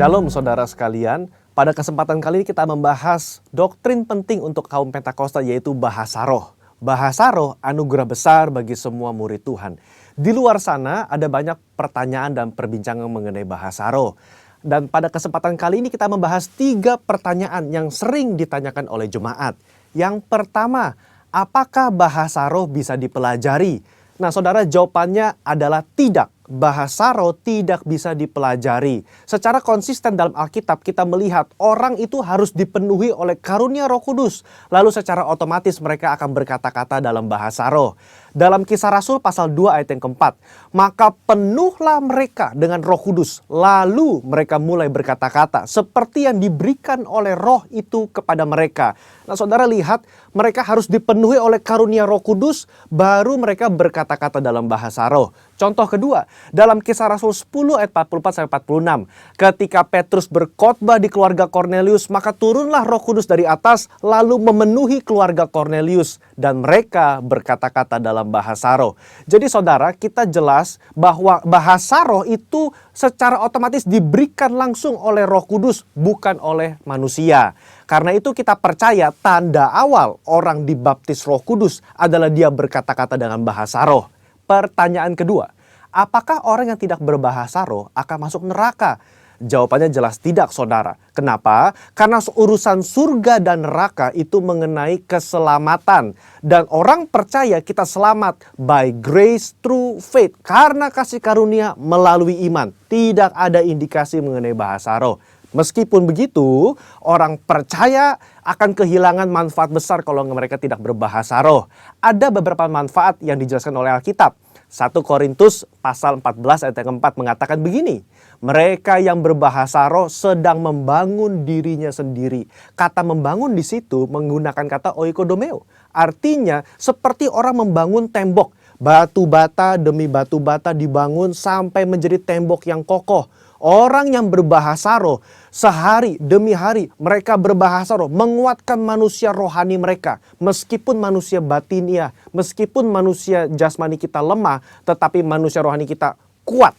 Shalom saudara sekalian, pada kesempatan kali ini kita membahas doktrin penting untuk kaum Pentakosta yaitu bahasa roh. Bahasa roh anugerah besar bagi semua murid Tuhan. Di luar sana ada banyak pertanyaan dan perbincangan mengenai bahasa roh. Dan pada kesempatan kali ini kita membahas 3 pertanyaan yang sering ditanyakan oleh jemaat. Yang pertama, apakah bahasa roh bisa dipelajari? Nah saudara, jawabannya adalah tidak. Bahasa roh tidak bisa dipelajari. Secara konsisten dalam Alkitab kita melihat orang itu harus dipenuhi oleh karunia Roh Kudus. Lalu secara otomatis mereka akan berkata-kata dalam bahasa roh. Dalam Kisah Rasul pasal 2 ayat yang keempat, maka penuhlah mereka dengan Roh Kudus. Lalu mereka mulai berkata-kata seperti yang diberikan oleh roh itu kepada mereka. Nah saudara lihat, mereka harus dipenuhi oleh karunia Roh Kudus, baru mereka berkata-kata dalam bahasa roh. Contoh kedua, dalam Kisah Rasul 10 ayat 44-46. Ketika Petrus berkhotbah di keluarga Kornelius, maka turunlah Roh Kudus dari atas lalu memenuhi keluarga Kornelius. Dan mereka berkata-kata dalam bahasa roh. Jadi saudara, kita jelas bahwa bahasa roh itu secara otomatis diberikan langsung oleh Roh Kudus, bukan oleh manusia. Karena itu kita percaya tanda awal orang dibaptis Roh Kudus adalah dia berkata-kata dengan bahasa roh. Pertanyaan kedua, apakah orang yang tidak berbahasa roh akan masuk neraka? Jawabannya jelas tidak saudara. Kenapa? Karena urusan surga dan neraka itu mengenai keselamatan. Dan orang percaya kita selamat by grace through faith. Karena kasih karunia melalui iman. Tidak ada indikasi mengenai bahasa roh. Meskipun begitu, orang percaya akan kehilangan manfaat besar kalau mereka tidak berbahasa roh. Ada beberapa manfaat yang dijelaskan oleh Alkitab. 1 Korintus pasal 14 ayat yang keempat mengatakan begini. Mereka yang berbahasa roh sedang membangun dirinya sendiri. Kata membangun di situ menggunakan kata oikodomeo. Artinya seperti orang membangun tembok. Batu bata demi batu bata dibangun sampai menjadi tembok yang kokoh. Orang yang berbahasa roh sehari demi hari mereka berbahasa roh menguatkan manusia rohani mereka. Meskipun manusia batinia, meskipun manusia jasmani kita lemah, tetapi manusia rohani kita kuat.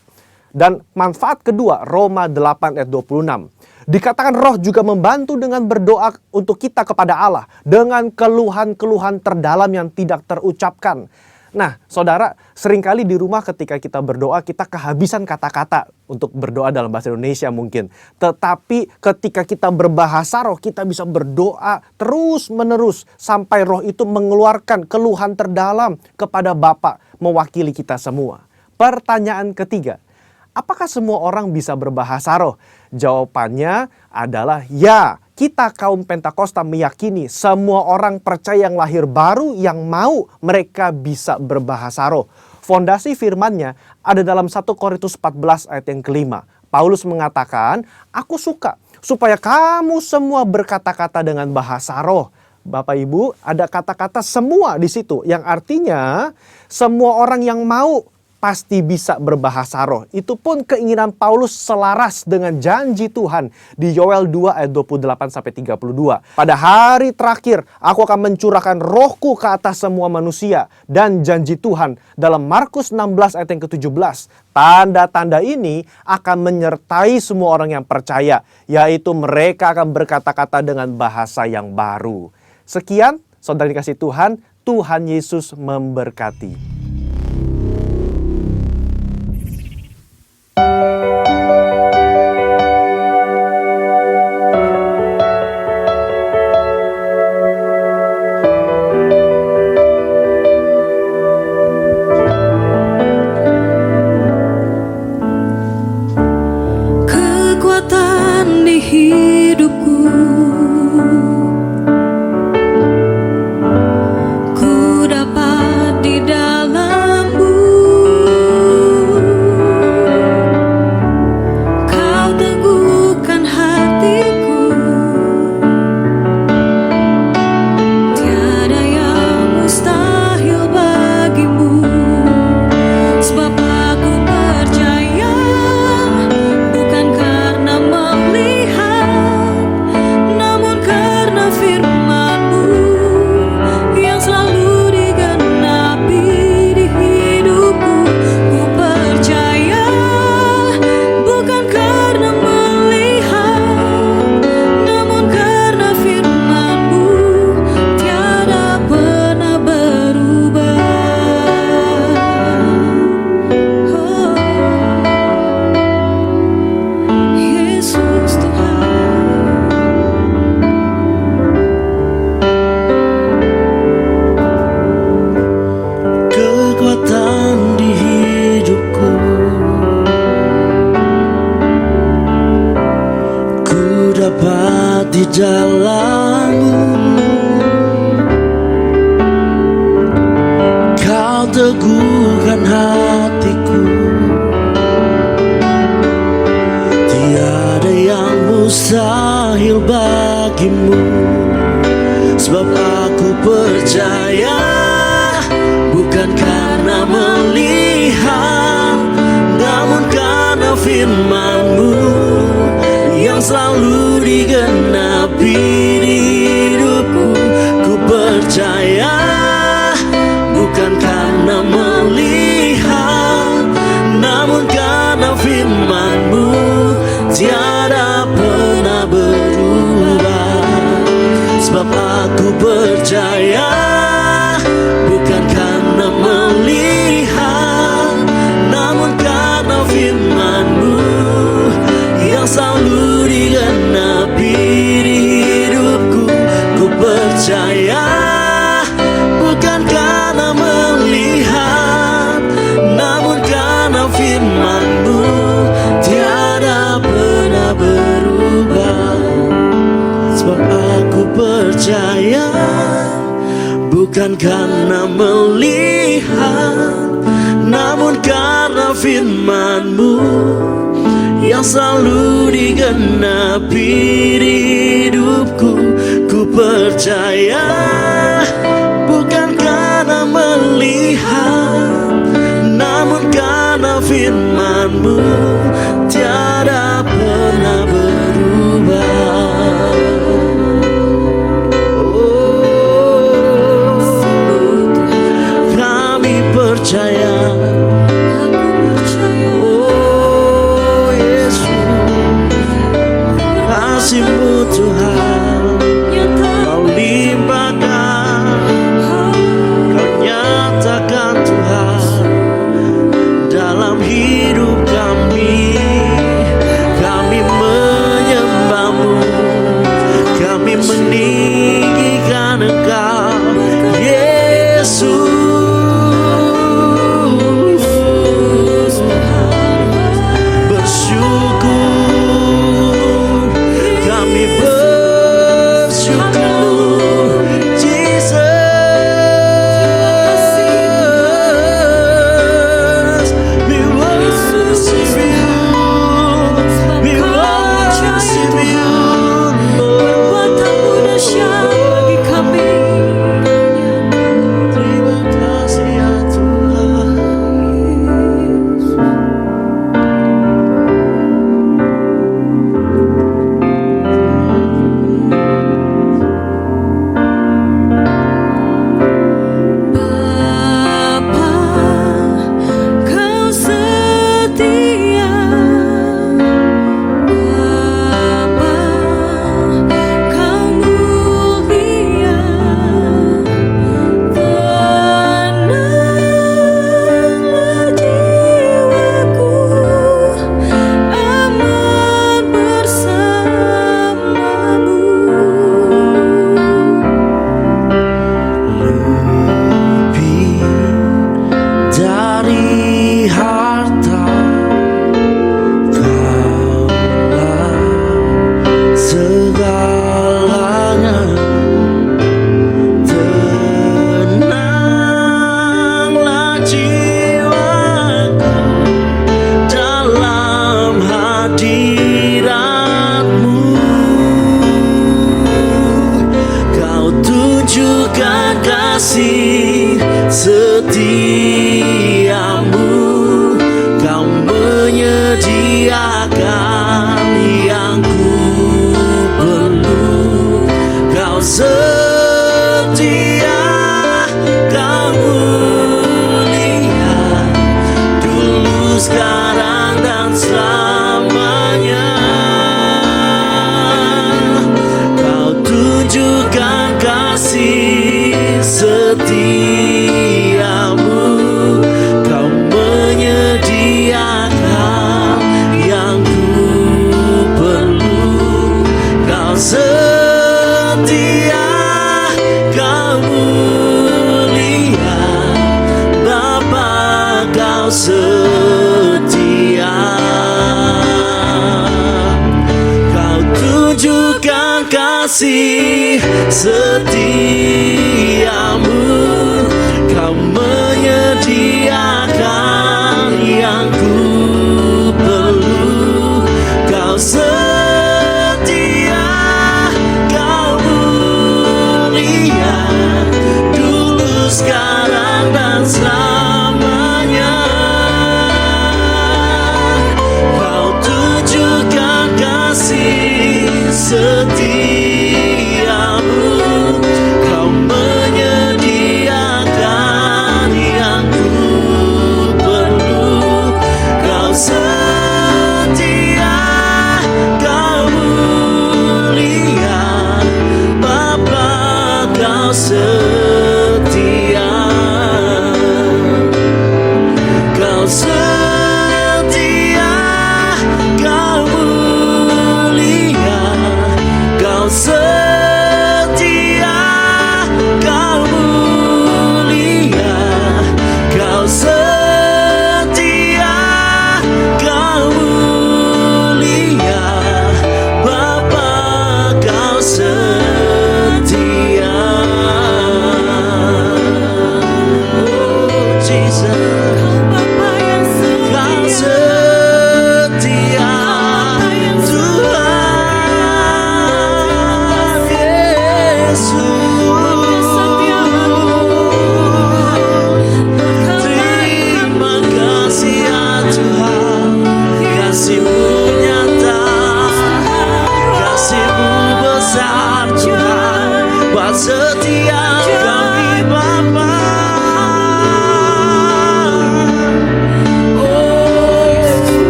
Dan manfaat kedua, Roma 8 ayat 26. Dikatakan roh juga membantu dengan berdoa untuk kita kepada Allah dengan keluhan-keluhan terdalam yang tidak terucapkan. Nah, saudara, seringkali di rumah ketika kita berdoa, kita kehabisan kata-kata untuk berdoa dalam bahasa Indonesia mungkin. Tetapi ketika kita berbahasa roh, kita bisa berdoa terus-menerus sampai roh itu mengeluarkan keluhan terdalam kepada Bapa mewakili kita semua. Pertanyaan ketiga, apakah semua orang bisa berbahasa roh? Jawabannya adalah ya. Kita kaum Pentakosta meyakini semua orang percaya yang lahir baru yang mau mereka bisa berbahasa roh. Fondasi firman-Nya ada dalam 1 Korintus 14 ayat yang kelima. Paulus mengatakan, aku suka supaya kamu semua berkata-kata dengan bahasa roh. Bapak Ibu, ada kata-kata semua di situ yang artinya semua orang yang mau pasti bisa berbahasa roh. Itu pun keinginan Paulus selaras dengan janji Tuhan di Yoel 2 ayat 28-32. Pada hari terakhir aku akan mencurahkan rohku ke atas semua manusia. Dan janji Tuhan dalam Markus 16 ayat yang ke-17. Tanda-tanda ini akan menyertai semua orang yang percaya. Yaitu mereka akan berkata-kata dengan bahasa yang baru. Sekian, saudara dikasih Tuhan, Tuhan Yesus memberkati. Ku dapat di dalam kuat di dalam-Mu. Kau teguhkan hatiku. Tiada yang mustahil bagimu. Sebab aku percaya, bukan karena melihat, namun karena firman-Mu yang selalu digenapi di hidupku. Ku percaya, bukan karena melihat, namun karena firman-Mu tiada pernah berubah. Sebab aku percaya, bukan karena melihat, namun karena firman-Mu yang selalu digenapi di hidupku. Ku percaya, bukan karena melihat, namun karena firman-Mu tiada pernah berubah. Sebab aku percaya, bukan karena melihat, namun karena firman-Mu yang selalu digenapi di hidupku. Ku percaya, bukan karena melihat, namun karena firman-Mu tiada pernah berubah. Kami percaya, oh Yesus, kasih-Mu Tuhan Kau limpahkan, Kau nyatakan Tuhan dalam hidup kami. Kami menyembah-Mu, kami meninggikan Engkau Yesus. Bersyukur, kami bersyukur Jesus. We worship You, we worship You, Perbuatanmu dahsyat bagi kami. terima kasih ya Tuhan. Bapa, Kau setia. Bapa, Kau mulia. Tenanglah jiwaku, aman bersama-Mu. Lebih dari harta, Kaulah segalanya. Tenanglah jiwaku dalam hadirat-Mu. Kau tunjukkan kasih setia-Mu. Kau menyediakan yang ku perlu. Kau setia, Kau mulia, dulu, sekarang, dan selamanya. Kau tunjukkan kasih setia-Mu. Kau menyediakan yang ku perlu. Kau setia, Kau mulia, Bapa, Kau setia. Kau tunjukkan kasih setiamu, kau menyediakan yang ku perlu. Kau setia, kau mulia, dulu, sekarang, dan selamanya. Kau tunjukkan kasih setiamu, kau menyediakan yang ku perlu. Kau setia, kau mulia, Bapa, kau setia. Kau setia, kau mulia, kau setia, kau mulia, kau setia, kau mulia, Bapa, kau setia. Oh Jesus, Bapa yang kau setia, setia, Tuhan.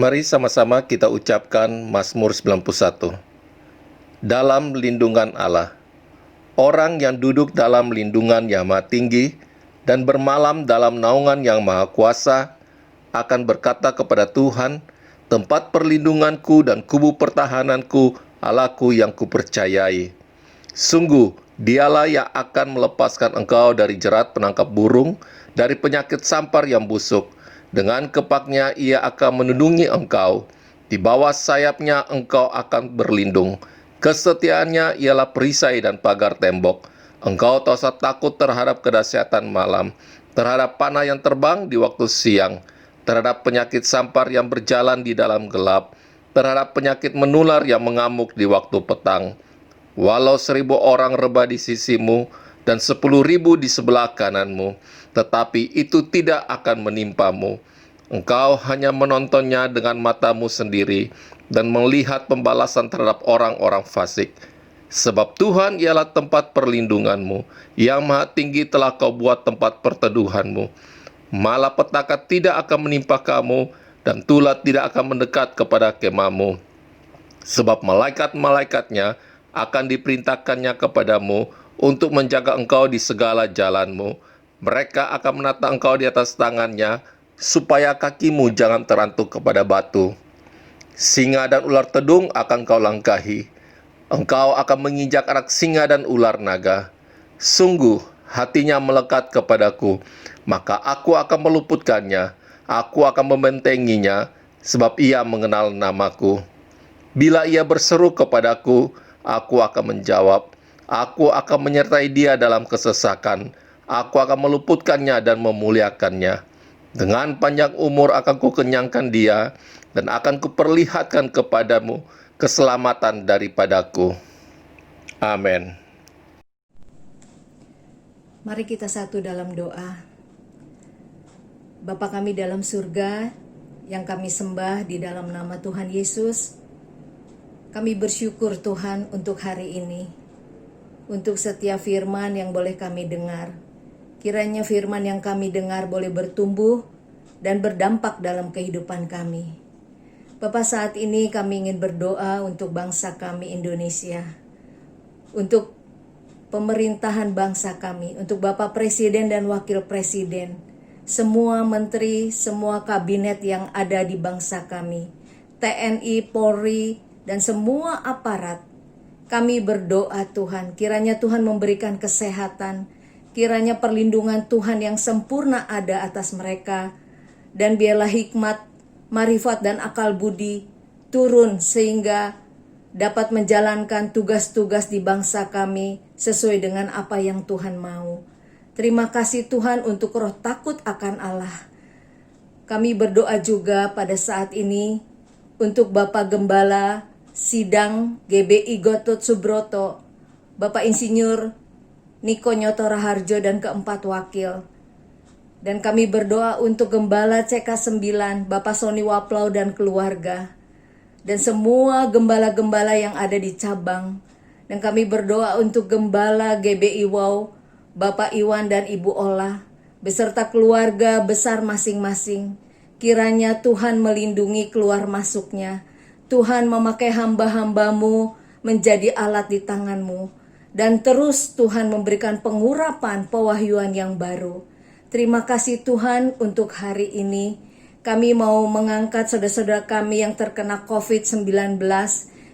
Mari sama-sama kita ucapkan Mazmur 91. Dalam lindungan Allah. Orang yang duduk dalam lindungan yang maha tinggi dan bermalam dalam naungan yang maha kuasa akan berkata kepada Tuhan, tempat perlindunganku dan kubu pertahananku, Allahku yang kupercayai. Sungguh, dialah yang akan melepaskan engkau dari jerat penangkap burung, dari penyakit sampar yang busuk. Dengan kepaknya ia akan melindungi engkau. Di bawah sayapnya engkau akan berlindung. Kesetiaannya ialah perisai dan pagar tembok. Engkau tak usah takut terhadap kedahsyatan malam, terhadap panah yang terbang di waktu siang, terhadap penyakit sampar yang berjalan di dalam gelap, terhadap penyakit menular yang mengamuk di waktu petang. Walau 1.000 orang rebah di sisimu dan 10.000 di sebelah kananmu, tetapi itu tidak akan menimpamu. Engkau hanya menontonnya dengan matamu sendiri dan melihat pembalasan terhadap orang-orang fasik. Sebab Tuhan ialah tempat perlindunganmu, yang maha tinggi telah kau buat tempat perteduhanmu. Malapetaka tidak akan menimpa kamu, dan tulah tidak akan mendekat kepada kemahmu. Sebab malaikat-malaikatnya akan diperintahkannya kepadamu untuk menjaga engkau di segala jalanmu. Mereka akan menata engkau di atas tangannya, supaya kakimu jangan terantuk kepada batu. Singa dan ular tedung akan kau langkahi. Engkau akan menginjak anak singa dan ular naga. Sungguh, hatinya melekat kepadaku, maka aku akan meluputkannya. Aku akan membentenginya, sebab ia mengenal namaku. Bila ia berseru kepadaku, aku akan menjawab. Aku akan menyertai dia dalam kesesakan. Aku akan meluputkannya dan memuliakannya. Dengan panjang umur akan kukenyangkan dia, dan akan kuperlihatkan kepadamu keselamatan daripadaku. Amin. Mari kita satu dalam doa. Bapa kami dalam surga, yang kami sembah di dalam nama Tuhan Yesus, kami bersyukur Tuhan untuk hari ini, untuk setiap firman yang boleh kami dengar. Kiranya firman yang kami dengar boleh bertumbuh dan berdampak dalam kehidupan kami. Bapa, saat ini kami ingin berdoa untuk bangsa kami Indonesia, untuk pemerintahan bangsa kami, untuk Bapak Presiden dan Wakil Presiden, semua menteri, semua kabinet yang ada di bangsa kami, TNI, Polri, dan semua aparat. Kami berdoa Tuhan, kiranya Tuhan memberikan kesehatan, kiranya perlindungan Tuhan yang sempurna ada atas mereka, dan biarlah hikmat, marifat, dan akal budi turun sehingga dapat menjalankan tugas-tugas di bangsa kami sesuai dengan apa yang Tuhan mau. Terima kasih Tuhan untuk roh takut akan Allah. Kami berdoa juga pada saat ini untuk Bapak Gembala Sidang GBI Gatot Subroto, Bapak Insinyur Niko Nyoto Raharjo dan keempat wakil. Dan kami berdoa untuk Gembala CK9, Bapak Sony Waplau dan keluarga. Dan semua gembala-gembala yang ada di cabang. Dan kami berdoa untuk Gembala GBI Wow, Bapak Iwan dan Ibu Ola, beserta keluarga besar masing-masing. Kiranya Tuhan melindungi keluar masuknya. Tuhan memakai hamba-hambamu menjadi alat di tanganmu. Dan terus Tuhan memberikan pengurapan pewahyuan yang baru. Terima kasih Tuhan untuk hari ini. Kami mau mengangkat saudara-saudara kami yang terkena COVID-19,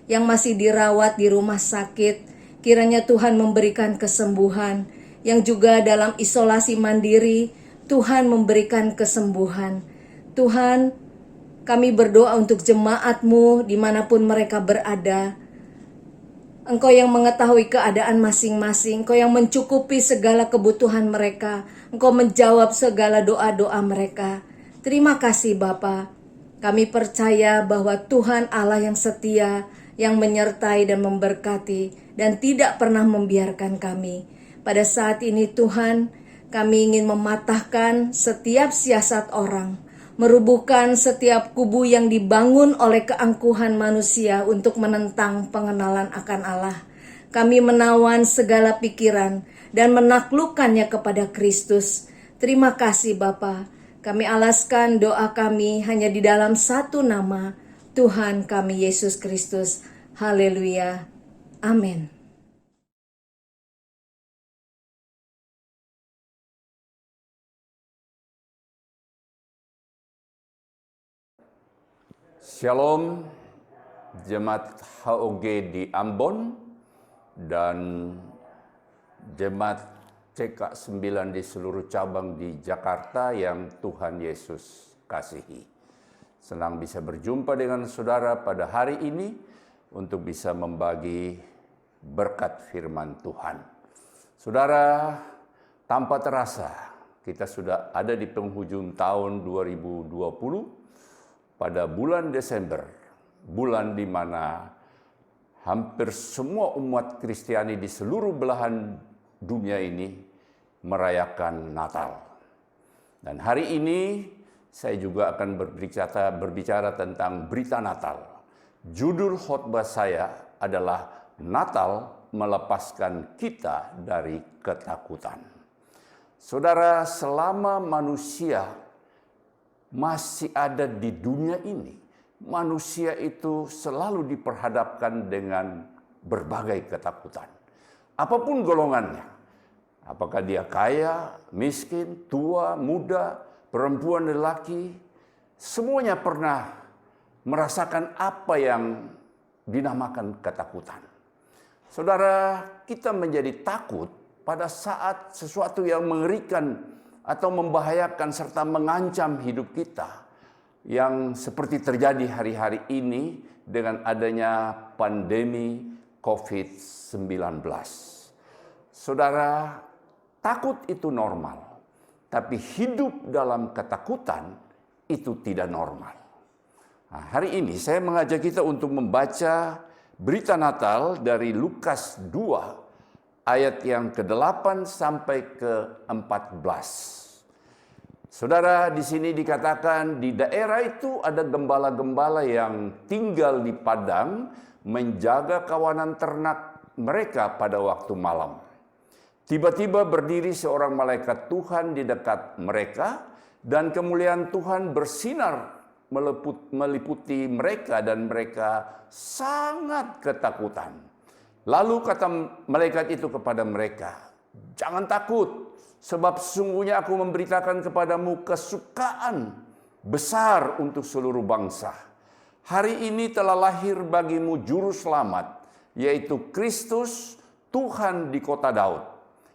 yang masih dirawat di rumah sakit. Kiranya Tuhan memberikan kesembuhan. Yang juga dalam isolasi mandiri, Tuhan memberikan kesembuhan. Tuhan, kami berdoa untuk jemaat-Mu dimanapun mereka berada. Engkau yang mengetahui keadaan masing-masing, Engkau yang mencukupi segala kebutuhan mereka, Engkau menjawab segala doa-doa mereka. Terima kasih Bapa. Kami percaya bahwa Tuhan Allah yang setia, yang menyertai dan memberkati, dan tidak pernah membiarkan kami. Pada saat ini Tuhan, kami ingin mematahkan setiap siasat orang, merubuhkan setiap kubu yang dibangun oleh keangkuhan manusia untuk menentang pengenalan akan Allah. Kami menawan segala pikiran dan menaklukkannya kepada Kristus. Terima kasih Bapa. Kami alaskan doa kami hanya di dalam satu nama, Tuhan kami Yesus Kristus. Haleluya. Amin. Shalom, Jemaat HOG di Ambon dan Jemaat CK9 di seluruh cabang di Jakarta yang Tuhan Yesus kasihi. Senang bisa berjumpa dengan saudara pada hari ini untuk bisa membagi berkat firman Tuhan. Saudara, tanpa terasa kita sudah ada di penghujung tahun 2020. Pada bulan Desember, bulan di mana hampir semua umat Kristiani di seluruh belahan dunia ini merayakan Natal. Dan hari ini saya juga akan berbicara tentang berita Natal. Judul khotbah saya adalah Natal melepaskan kita dari ketakutan. Saudara, selama manusia masih ada di dunia ini, manusia itu selalu diperhadapkan dengan berbagai ketakutan. Apapun golongannya, apakah dia kaya, miskin, tua, muda, perempuan, lelaki, semuanya pernah merasakan apa yang dinamakan ketakutan. Saudara, kita menjadi takut pada saat sesuatu yang mengerikan atau membahayakan serta mengancam hidup kita yang seperti terjadi hari-hari ini dengan adanya pandemi COVID-19. Saudara, takut itu normal, tapi hidup dalam ketakutan itu tidak normal. Nah, hari ini saya mengajak kita untuk membaca berita Natal dari Lukas 2 ayat yang ke-8 sampai ke-14. Saudara, di sini dikatakan di daerah itu ada gembala-gembala yang tinggal di padang menjaga kawanan ternak mereka pada waktu malam. Tiba-tiba berdiri seorang malaikat Tuhan di dekat mereka dan kemuliaan Tuhan bersinar meliputi mereka dan mereka sangat ketakutan. Lalu kata malaikat itu kepada mereka, "Jangan takut. Sebab sesungguhnya aku memberitakan kepadamu kesukaan besar untuk seluruh bangsa. Hari ini telah lahir bagimu juru selamat, yaitu Kristus Tuhan di kota Daud.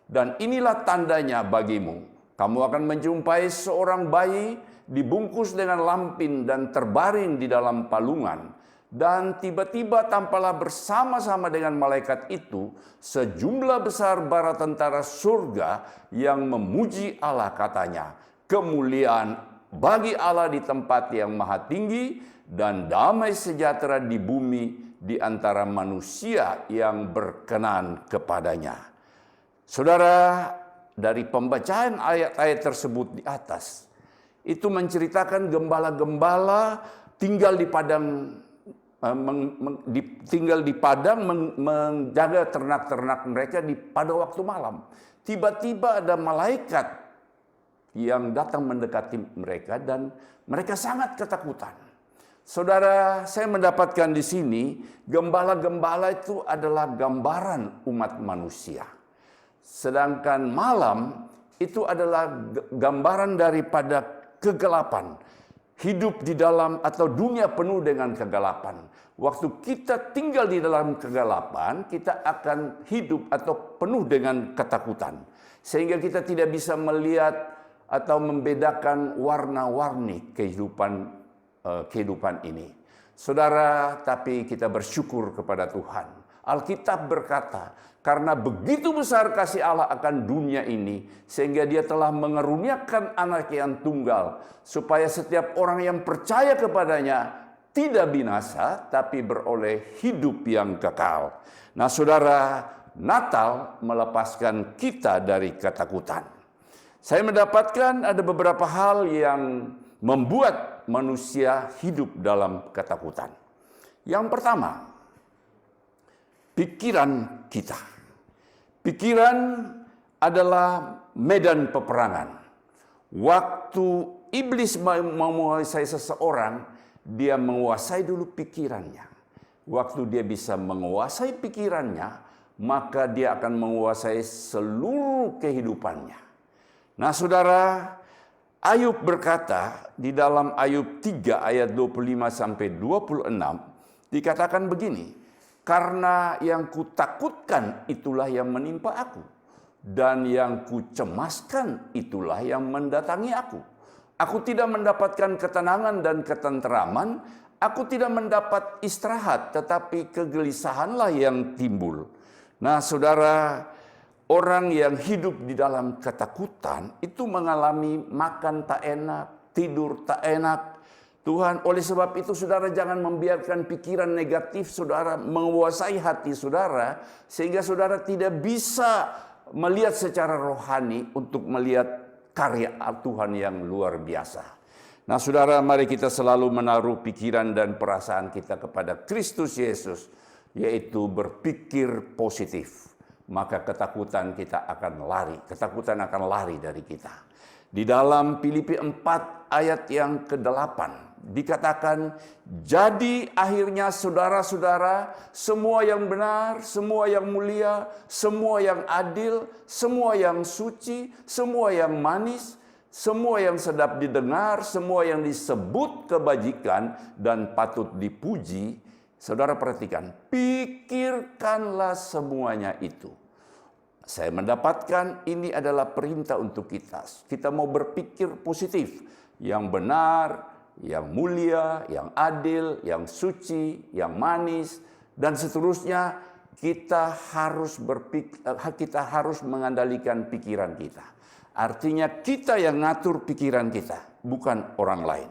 Dan inilah tandanya bagimu. Kamu akan menjumpai seorang bayi dibungkus dengan lampin dan terbaring di dalam palungan. Dan tiba-tiba tampaklah bersama-sama dengan malaikat itu sejumlah besar bara tentara surga yang memuji Allah, katanya, kemuliaan bagi Allah di tempat yang maha tinggi dan damai sejahtera di bumi di antara manusia yang berkenan kepadanya." Saudara, dari pembacaan ayat-ayat tersebut di atas, itu menceritakan gembala-gembala tinggal di padang menjaga ternak-ternak mereka pada waktu malam. Tiba-tiba ada malaikat yang datang mendekati mereka dan mereka sangat ketakutan. Saudara, saya mendapatkan di sini gembala-gembala itu adalah gambaran umat manusia. Sedangkan malam itu adalah gambaran daripada kegelapan. Hidup di dalam atau dunia penuh dengan kegelapan. Waktu kita tinggal di dalam kegelapan, kita akan hidup atau penuh dengan ketakutan. Sehingga kita tidak bisa melihat atau membedakan warna-warni kehidupan ini. Saudara, tapi kita bersyukur kepada Tuhan. Alkitab berkata, karena begitu besar kasih Allah akan dunia ini, sehingga dia telah mengeruniakan anak yang tunggal, supaya setiap orang yang percaya kepadanya tidak binasa, tapi beroleh hidup yang kekal. Nah saudara, Natal melepaskan kita dari ketakutan. Saya mendapatkan ada beberapa hal yang membuat manusia hidup dalam ketakutan. Yang pertama, pikiran kita. Pikiran adalah medan peperangan. Waktu iblis menguasai seseorang, dia menguasai dulu pikirannya. Waktu dia bisa menguasai pikirannya, maka dia akan menguasai seluruh kehidupannya. Nah, saudara, Ayub berkata di dalam Ayub 3 ayat 25 sampai 26 dikatakan begini, "Karena yang kutakutkan itulah yang menimpa aku, dan yang kucemaskan itulah yang mendatangi aku. Aku tidak mendapatkan ketenangan dan ketenteraman, aku tidak mendapat istirahat, tetapi kegelisahanlah yang timbul." Nah, saudara, orang yang hidup di dalam ketakutan itu mengalami makan tak enak, tidur tak enak. Tuhan, oleh sebab itu saudara jangan membiarkan pikiran negatif saudara menguasai hati saudara, sehingga saudara tidak bisa melihat secara rohani untuk melihat karya Tuhan yang luar biasa. Nah, saudara, mari kita selalu menaruh pikiran dan perasaan kita kepada Kristus Yesus, yaitu berpikir positif. Maka ketakutan kita akan lari, ketakutan akan lari dari kita. Di dalam Filipi 4 ayat yang ke-8 dikatakan, "Jadi akhirnya saudara-saudara, semua yang benar, semua yang mulia, semua yang adil, semua yang suci, semua yang manis, semua yang sedap didengar, semua yang disebut kebajikan dan patut dipuji." Saudara perhatikan, pikirkanlah semuanya itu. Saya mendapatkan ini adalah perintah untuk kita. Kita mau berpikir positif, yang benar, yang mulia, yang adil, yang suci, yang manis, dan seterusnya. Kita harus mengandalkan pikiran kita. Artinya kita yang ngatur pikiran kita, bukan orang lain.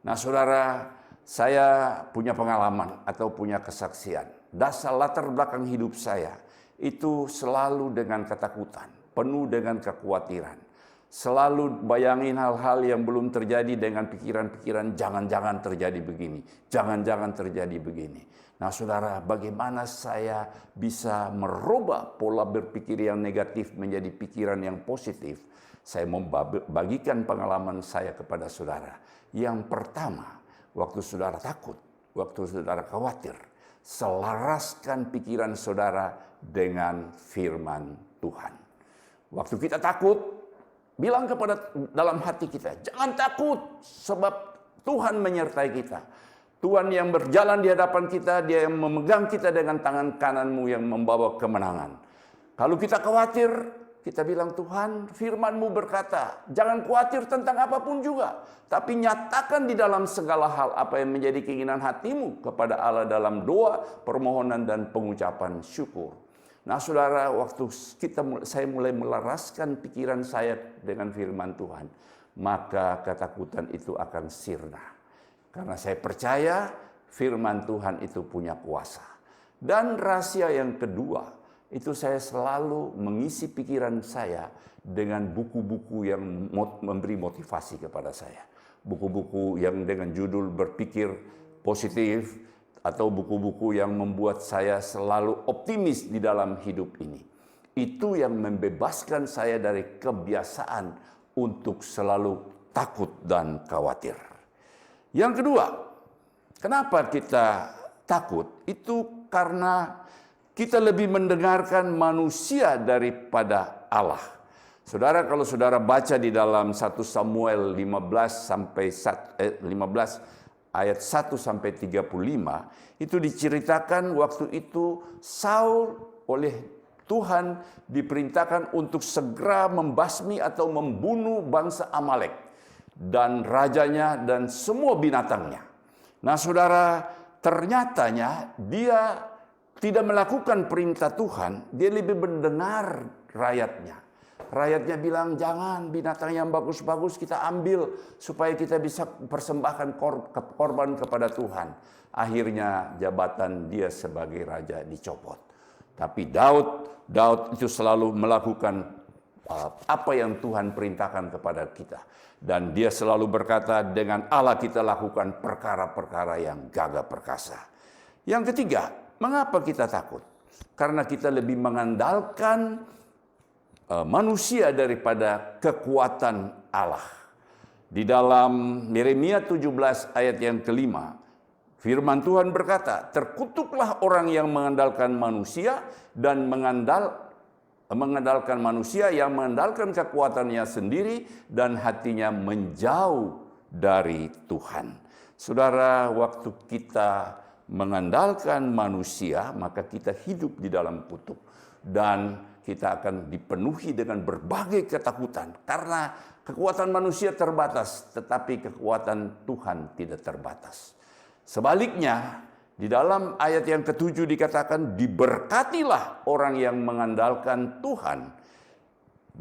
Nah, saudara, saya punya pengalaman atau punya kesaksian. Dasar latar belakang hidup saya itu selalu dengan ketakutan, penuh dengan kekhawatiran. Selalu bayangin hal-hal yang belum terjadi dengan pikiran-pikiran, jangan-jangan terjadi begini, jangan-jangan terjadi begini. Nah, saudara, bagaimana saya bisa merubah pola berpikir yang negatif menjadi pikiran yang positif? Saya membagikan pengalaman saya kepada saudara. Yang pertama, waktu saudara takut, waktu saudara khawatir, selaraskan pikiran saudara dengan firman Tuhan. Waktu kita takut, bilang kepada dalam hati kita, jangan takut sebab Tuhan menyertai kita. Tuhan yang berjalan di hadapan kita, Dia yang memegang kita dengan tangan kananmu yang membawa kemenangan. Kalau kita khawatir, kita bilang, Tuhan, firman-Mu berkata, jangan khawatir tentang apapun juga, tapi nyatakan di dalam segala hal apa yang menjadi keinginan hatimu kepada Allah dalam doa, permohonan, dan pengucapan syukur. Nah, saudara, waktu saya mulai melaraskan pikiran saya dengan firman Tuhan, maka ketakutan itu akan sirna. Karena saya percaya firman Tuhan itu punya kuasa. Dan rahasia yang kedua, itu saya selalu mengisi pikiran saya dengan buku-buku yang memberi motivasi kepada saya. Buku-buku yang dengan judul berpikir positif, atau buku-buku yang membuat saya selalu optimis di dalam hidup ini. Itu yang membebaskan saya dari kebiasaan untuk selalu takut dan khawatir. Yang kedua, kenapa kita takut? Itu karena kita lebih mendengarkan manusia daripada Allah. Saudara, kalau saudara baca di dalam 1 Samuel 15 ayat 1 sampai 35, itu diceritakan waktu itu Saul oleh Tuhan diperintahkan untuk segera membasmi atau membunuh bangsa Amalek dan rajanya dan semua binatangnya. Nah, saudara, ternyatanya dia tidak melakukan perintah Tuhan, dia lebih mendengar rakyatnya. Rakyatnya bilang, jangan binatang yang bagus-bagus kita ambil supaya kita bisa persembahkan korban kepada Tuhan. Akhirnya jabatan dia sebagai raja dicopot. Tapi Daud itu selalu melakukan apa yang Tuhan perintahkan kepada kita. Dan dia selalu berkata, dengan Allah kita lakukan perkara-perkara yang gagah perkasa. Yang ketiga, mengapa kita takut? Karena kita lebih mengandalkan manusia daripada kekuatan Allah. Di dalam Yeremia 17 ayat yang kelima, firman Tuhan berkata, terkutuklah orang yang mengandalkan manusia dan mengandalkan manusia yang mengandalkan kekuatannya sendiri dan hatinya menjauh dari Tuhan. Saudara, waktu kita mengandalkan manusia, maka kita hidup di dalam kutuk. Dan kita akan dipenuhi dengan berbagai ketakutan. Karena kekuatan manusia terbatas, tetapi kekuatan Tuhan tidak terbatas. Sebaliknya, di dalam ayat yang ke-7 dikatakan, diberkatilah orang yang mengandalkan Tuhan,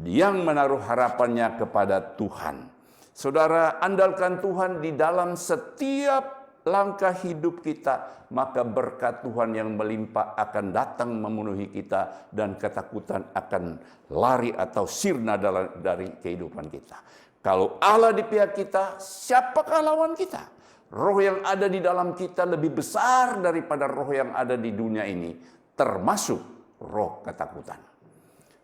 yang menaruh harapannya kepada Tuhan. Saudara, andalkan Tuhan di dalam setiap langkah hidup kita, maka berkat Tuhan yang melimpah akan datang memenuhi kita dan ketakutan akan lari atau sirna dari kehidupan kita. Kalau Allah di pihak kita, siapakah lawan kita? Roh yang ada di dalam kita lebih besar daripada roh yang ada di dunia ini, termasuk roh ketakutan.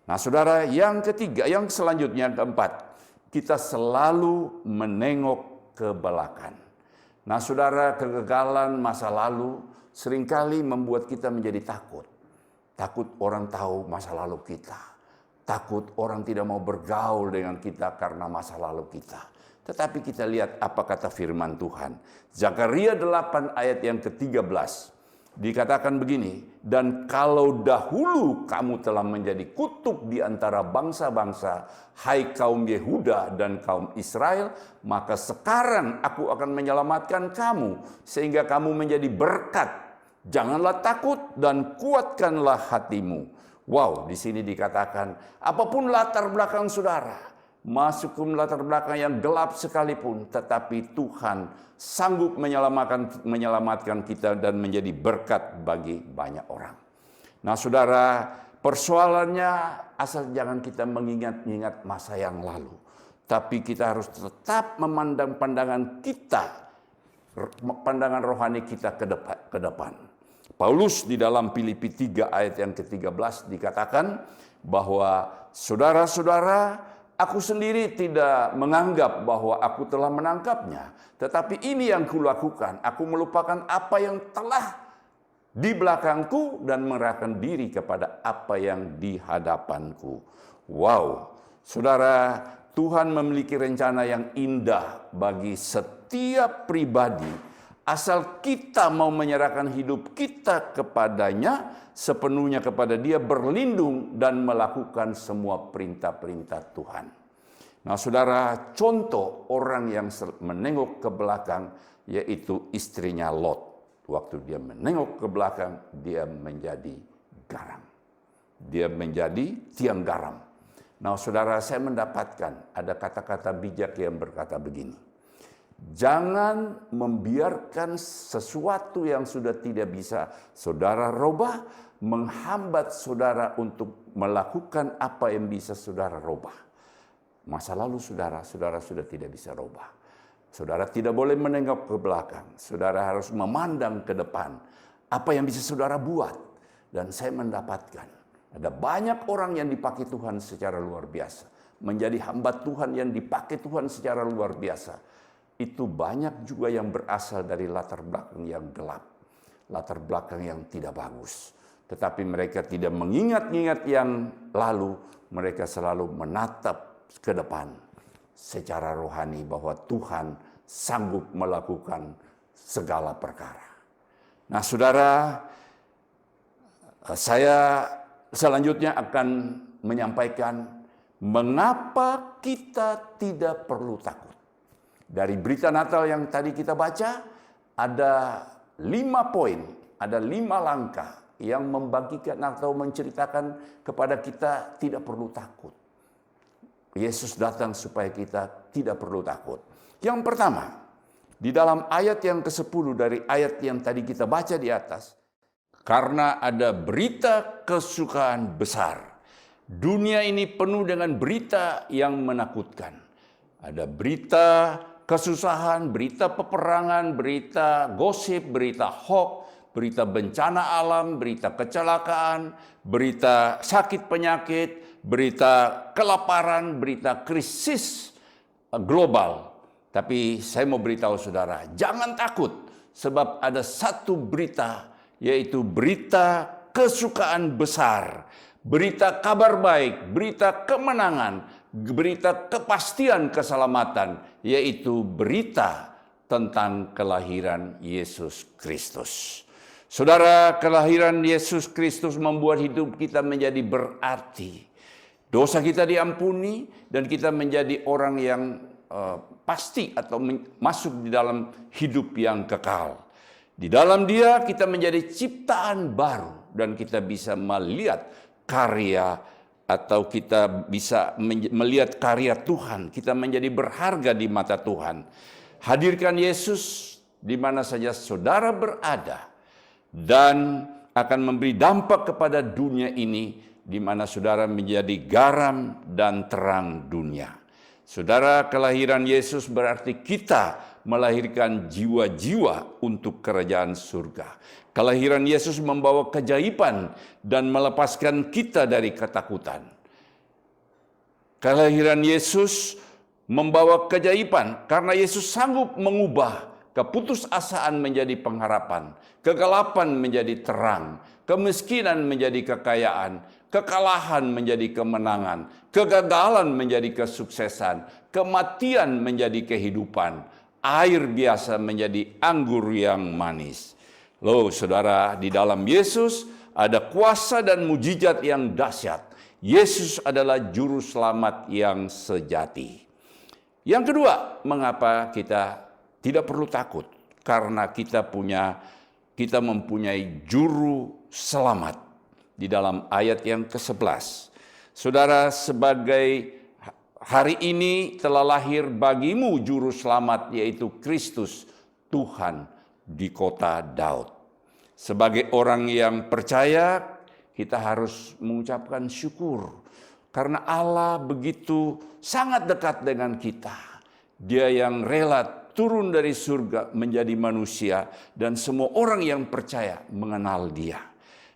Nah, saudara, yang ketiga, yang selanjutnya, yang keempat, kita selalu menengok ke belakang. Nah, saudara, kegagalan masa lalu seringkali membuat kita menjadi takut. Takut orang tahu masa lalu kita. Takut orang tidak mau bergaul dengan kita karena masa lalu kita. Tetapi kita lihat apa kata firman Tuhan. Zakaria 8 ayat yang ke-13. Dikatakan begini, dan kalau dahulu kamu telah menjadi kutuk di antara bangsa-bangsa, hai kaum Yehuda dan kaum Israel, maka sekarang aku akan menyelamatkan kamu, sehingga kamu menjadi berkat. Janganlah takut dan kuatkanlah hatimu. Wow, di sini dikatakan, apapun latar belakang saudara, masuk ke latar belakang yang gelap sekalipun, tetapi Tuhan sanggup menyelamatkan kita dan menjadi berkat bagi banyak orang. Nah, saudara, persoalannya asal jangan kita mengingat-ingat masa yang lalu, tapi kita harus tetap memandang pandangan rohani kita ke depan. Paulus di dalam Filipi 3 ayat yang ke-13 dikatakan bahwa saudara-saudara, aku sendiri tidak menganggap bahwa aku telah menangkapnya. Tetapi ini yang kulakukan. Aku melupakan apa yang telah di belakangku dan merahkan diri kepada apa yang di hadapanku. Wow, saudara, Tuhan memiliki rencana yang indah bagi setiap pribadi. Asal kita mau menyerahkan hidup kita kepadanya, sepenuhnya kepada Dia, berlindung dan melakukan semua perintah-perintah Tuhan. Nah, saudara, contoh orang yang menengok ke belakang yaitu istrinya Lot. Waktu dia menengok ke belakang, dia menjadi garam. Dia menjadi tiang garam. Nah, saudara, saya mendapatkan ada kata-kata bijak yang berkata begini. Jangan membiarkan sesuatu yang sudah tidak bisa saudara rubah menghambat saudara untuk melakukan apa yang bisa saudara rubah. Masa lalu saudara sudah tidak bisa rubah. Saudara tidak boleh menengok ke belakang. Saudara harus memandang ke depan. Apa yang bisa saudara buat. Dan saya mendapatkan ada banyak orang yang dipakai Tuhan secara luar biasa. Menjadi hamba Tuhan yang dipakai Tuhan secara luar biasa. Itu banyak juga yang berasal dari latar belakang yang gelap, latar belakang yang tidak bagus. Tetapi mereka tidak mengingat-ingat yang lalu, mereka selalu menatap ke depan secara rohani bahwa Tuhan sanggup melakukan segala perkara. Nah, saudara, saya selanjutnya akan menyampaikan mengapa kita tidak perlu takut. Dari berita Natal yang tadi kita baca, ada 5 poin, ada 5 langkah yang membagikan atau menceritakan kepada kita tidak perlu takut. Yesus datang supaya kita tidak perlu takut. Yang pertama, di dalam ayat yang ke-10 dari ayat yang tadi kita baca di atas, karena ada berita kesukaan besar. Dunia ini penuh dengan berita yang menakutkan. Ada berita kesusahan, berita peperangan, berita gosip, berita hoax, berita bencana alam, berita kecelakaan, berita sakit penyakit, berita kelaparan, berita krisis global. Tapi saya mau beritahu saudara, jangan takut, sebab ada satu berita, yaitu berita kesukaan besar, berita kabar baik, berita kemenangan, berita kepastian keselamatan, yaitu berita tentang kelahiran Yesus Kristus. Saudara, kelahiran Yesus Kristus membuat hidup kita menjadi berarti. Dosa kita diampuni dan kita menjadi orang yang pasti atau masuk di dalam hidup yang kekal. Di dalam Dia kita menjadi ciptaan baru dan kita bisa melihat karya atau kita bisa melihat karya Tuhan. Kita menjadi berharga di mata Tuhan. Hadirkan Yesus di mana saja saudara berada dan akan memberi dampak kepada dunia ini di mana saudara menjadi garam dan terang dunia. Saudara, kelahiran Yesus berarti kita melahirkan jiwa-jiwa untuk kerajaan surga. Kelahiran Yesus membawa keajaiban dan melepaskan kita dari ketakutan. Kelahiran Yesus membawa keajaiban karena Yesus sanggup mengubah keputusasaan menjadi pengharapan, kegelapan menjadi terang, kemiskinan menjadi kekayaan, kekalahan menjadi kemenangan, kegagalan menjadi kesuksesan, kematian menjadi kehidupan, air biasa menjadi anggur yang manis. Loh saudara, di dalam Yesus ada kuasa dan mujizat yang dahsyat. Yesus adalah juru selamat yang sejati. Yang kedua, mengapa kita tidak perlu takut? Karena kita mempunyai juru selamat. Di dalam ayat yang ke-11. Saudara, sebagai hari ini telah lahir bagimu juru selamat, yaitu Kristus Tuhan di kota Daud. Sebagai orang yang percaya, kita harus mengucapkan syukur. Karena Allah begitu sangat dekat dengan kita. Dia yang rela turun dari surga menjadi manusia. Dan semua orang yang percaya mengenal Dia.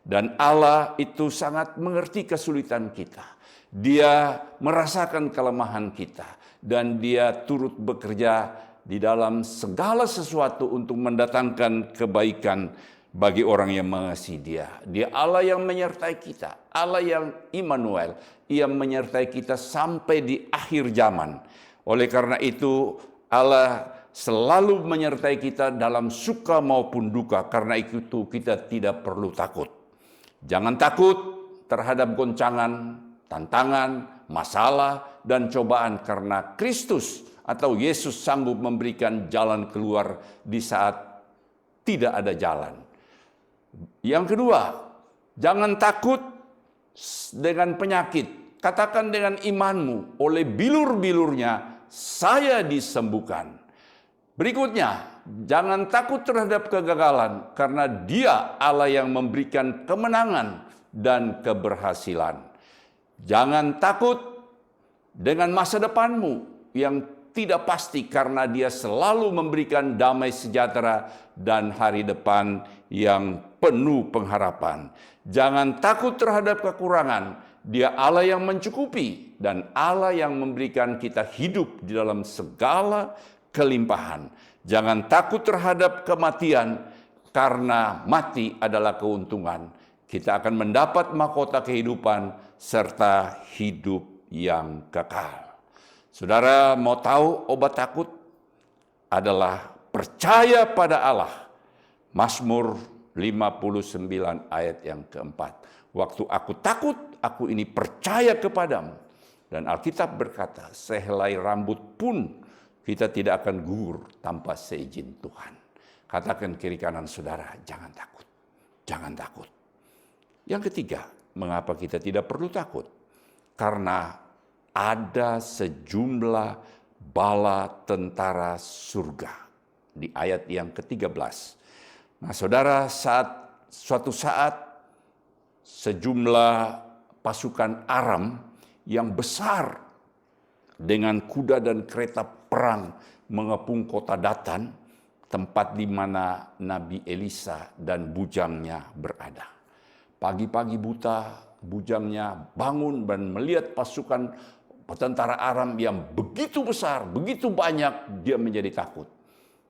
Dan Allah itu sangat mengerti kesulitan kita. Dia merasakan kelemahan kita. Dan Dia turut bekerja di dalam segala sesuatu untuk mendatangkan kebaikan bagi orang yang mengasihi Dia. Dia Allah yang menyertai kita. Allah yang Immanuel. Ia menyertai kita sampai di akhir zaman. Oleh karena itu Allah selalu menyertai kita dalam suka maupun duka. Karena itu kita tidak perlu takut. Jangan takut terhadap goncangan, tantangan, masalah, dan cobaan karena Kristus atau Yesus sanggup memberikan jalan keluar di saat tidak ada jalan. Yang kedua, jangan takut dengan penyakit. Katakan dengan imanmu, oleh bilur-bilurnya saya disembuhkan. Berikutnya, jangan takut terhadap kegagalan karena Dia Allah yang memberikan kemenangan dan keberhasilan. Jangan takut dengan masa depanmu yang tidak pasti karena Dia selalu memberikan damai sejahtera dan hari depan yang penuh pengharapan. Jangan takut terhadap kekurangan. Dia Allah yang mencukupi dan Allah yang memberikan kita hidup di dalam segala kelimpahan. Jangan takut terhadap kematian karena mati adalah keuntungan. Kita akan mendapat mahkota kehidupan serta hidup yang kekal. Saudara mau tahu obat takut? Adalah percaya pada Allah. Mazmur 59 ayat yang keempat. Waktu aku takut, aku ini percaya kepadamu. Dan Alkitab berkata, sehelai rambut pun kita tidak akan gugur tanpa seizin Tuhan. Katakan kiri kanan saudara, jangan takut. Jangan takut. Yang ketiga, mengapa kita tidak perlu takut? Karena ada sejumlah bala tentara surga. Di ayat yang ke-13. Nah saudara, suatu saat sejumlah pasukan Aram yang besar dengan kuda dan kereta perang mengepung kota Datan, tempat di mana Nabi Elisa dan bujangnya berada. Pagi-pagi buta bujangnya bangun dan melihat pasukan tentara Aram yang begitu besar, begitu banyak, dia menjadi takut.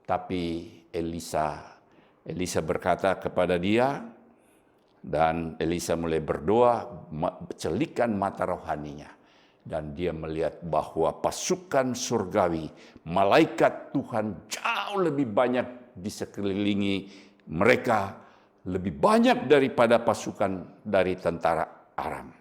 Tapi Elisa berkata kepada dia, dan Elisa mulai berdoa, celikan mata rohaninya. Dan dia melihat bahwa pasukan surgawi, malaikat Tuhan jauh lebih banyak di sekelilingi mereka, lebih banyak daripada pasukan dari tentara Aram.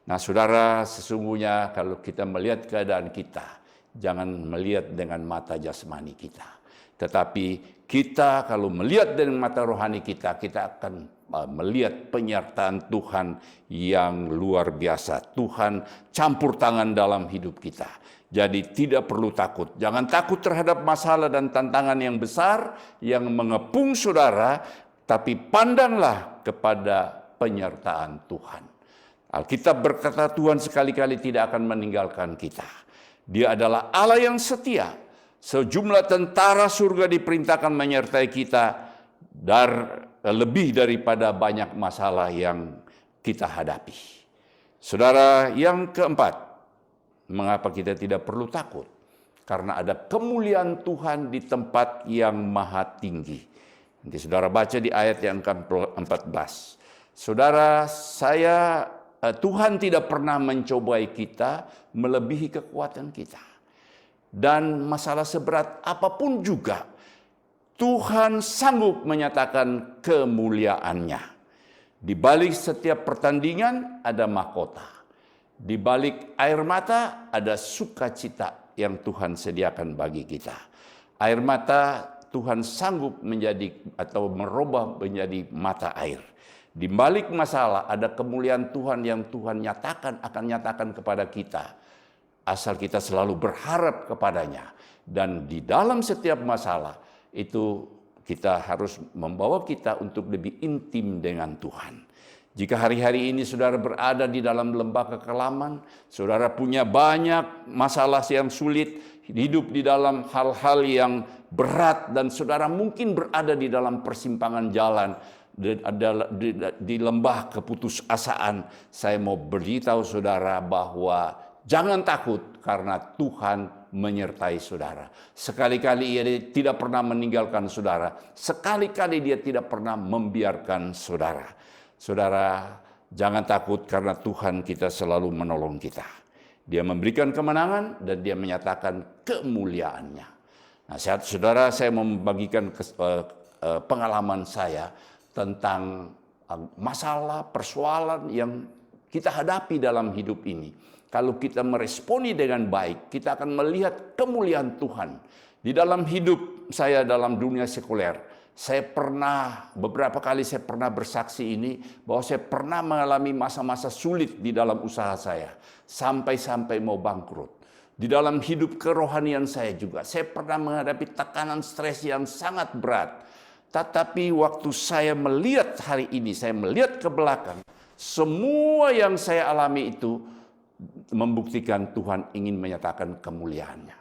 Nah saudara, sesungguhnya kalau kita melihat keadaan kita, jangan melihat dengan mata jasmani kita. Tetapi kita kalau melihat dengan mata rohani kita akan melihat penyertaan Tuhan yang luar biasa. Tuhan campur tangan dalam hidup kita. Jadi tidak perlu takut. Jangan takut terhadap masalah dan tantangan yang besar yang mengepung saudara, tapi pandanglah kepada penyertaan Tuhan. Alkitab berkata Tuhan sekali-kali tidak akan meninggalkan kita. Dia adalah Allah yang setia. Sejumlah tentara surga diperintahkan menyertai kita lebih daripada banyak masalah yang kita hadapi. Saudara, yang keempat, mengapa kita tidak perlu takut? Karena ada kemuliaan Tuhan di tempat yang maha tinggi. Nanti saudara baca di ayat yang ke-14. Saudara, Tuhan tidak pernah mencobai kita melebihi kekuatan kita. Dan masalah seberat apapun juga, Tuhan sanggup menyatakan kemuliaannya. Di balik setiap pertandingan ada mahkota. Di balik air mata ada sukacita yang Tuhan sediakan bagi kita. Air mata Tuhan sanggup menjadi atau merubah menjadi mata air. Di balik masalah ada kemuliaan Tuhan yang Tuhan akan nyatakan kepada kita. Asal kita selalu berharap kepadanya. Dan di dalam setiap masalah itu kita harus membawa kita untuk lebih intim dengan Tuhan. Jika hari-hari ini saudara berada di dalam lembah kekelaman, saudara punya banyak masalah yang sulit, hidup di dalam hal-hal yang berat, dan saudara mungkin berada di dalam persimpangan jalan, di lembah keputusasaan, saya mau beritahu saudara bahwa jangan takut karena Tuhan menyertai saudara. Sekali-kali Ia tidak pernah meninggalkan saudara. Sekali-kali Dia tidak pernah membiarkan saudara. Saudara, jangan takut karena Tuhan kita selalu menolong kita. Dia memberikan kemenangan dan Dia menyatakan kemuliaannya. Nah, saudara, saya mau membagikan pengalaman saya tentang masalah, persoalan yang kita hadapi dalam hidup ini. Kalau kita meresponi dengan baik, kita akan melihat kemuliaan Tuhan. Di dalam hidup saya dalam dunia sekuler, beberapa kali saya pernah bersaksi ini, bahwa saya pernah mengalami masa-masa sulit di dalam usaha saya. Sampai-sampai mau bangkrut. Di dalam hidup kerohanian saya juga, saya pernah menghadapi tekanan stres yang sangat berat. Tetapi waktu saya melihat hari ini, saya melihat ke belakang, semua yang saya alami itu membuktikan Tuhan ingin menyatakan kemuliaannya.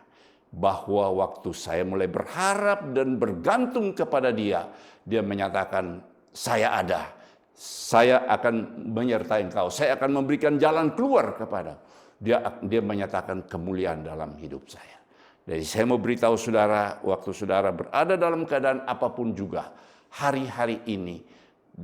Bahwa waktu saya mulai berharap dan bergantung kepada Dia, Dia menyatakan, saya ada. Saya akan menyertai engkau. Saya akan memberikan jalan keluar kepada. Dia menyatakan kemuliaan dalam hidup saya. Jadi saya mau beritahu saudara, waktu saudara berada dalam keadaan apapun juga, hari-hari ini,